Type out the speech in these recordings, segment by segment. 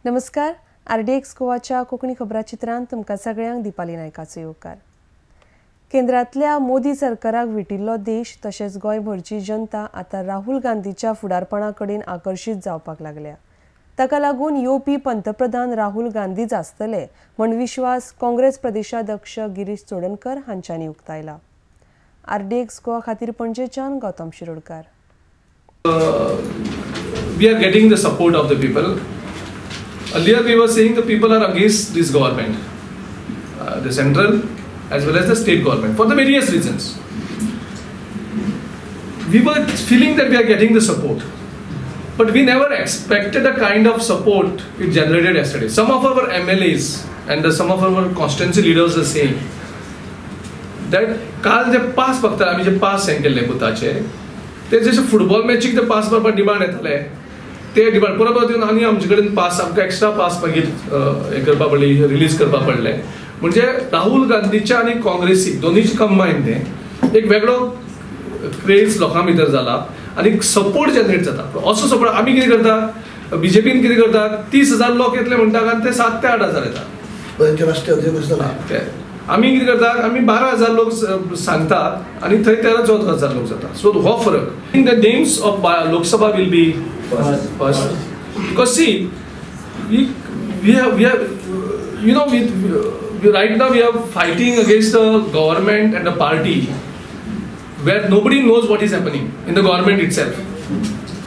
नमस्कार. RDX गोवाच्या कोंकणी खबराचित्रांत तुमकां सगळ्यांक दिपाली नायकाचो येवकार. केंद्रांतल्या मोदी सरकाराक विटिल्लो देश तशेंच गोंयभरची जनता आतां राहुल गांधीच्या फुडारपणा कडेन आकर्शीत जावपाक लागल्या. ताका लागून येवपी पंतप्रधान राहुल गांधीच आसतले म्हण विश्वास काँग्रेस प्रदेशाध्यक्ष गिरीश चोडणकर हांच्यांनी उक्तायला. RDX गोवा खातीर पणजेच्यान Gautam Shirodkar. We are getting the support of the people. Earlier we were saying the people are against this government, the central as well as the state government, for the various reasons. We were feeling that we are getting the support, but we never expected the kind of support it generated yesterday. Some of our MLAs and some of our constituency leaders are saying that काल जे पास बघता आम्ही जे पास send केले बुताचे ते जसे football मॅचीक ते पास करपाक demand येतले ते डिमांड परत येवन आनी आमचे कडेन पास आमकां एक्स्ट्रा पास मागीर हे करपा पडले रिलीज करपा पडले. म्हणजे राहुल गांधीच्या आणि काँग्रेसी दोनीची कंबायन ते एक वेगळो क्रेज लोकां भितर जाला आणि सपोर्ट जनरेट जाता. असो सपोर्ट आमी कितें करता बीजेपीन कितें करता 30,000 लोक येतले म्हणटा आनी ते 7 ते 8,000 येता. आमी कितें करतात आमी 12,000 लोक सांगतात आणि थंय 13-14,000 लोक जाता. सो हो फरक in the names of Lok Sabha will be first because see we have you know we right now we are fighting against the government and the party where nobody knows what is happening in the government itself.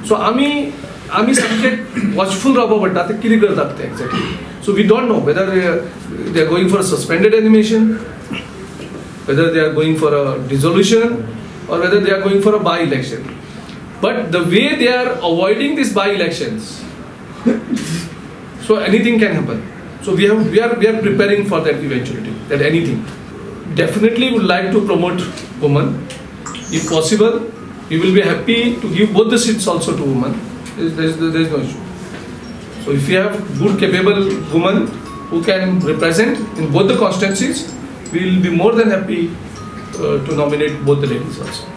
So आमी सामके watchful रावपा पडटा ते कितें करतात ते exactly. So we don't know whether they are going for a suspended animation, whether they are going for a dissolution, or whether they are going for a by-election. But the way they are avoiding these by-elections, so anything can happen. So we are preparing for that eventuality, that anything. Definitely would like to promote women. If possible, we will be happy to give both the seats also to women. There is no issue. So if you have good capable women who can represent in both the constituencies, we will be more than happy to nominate both the ladies also.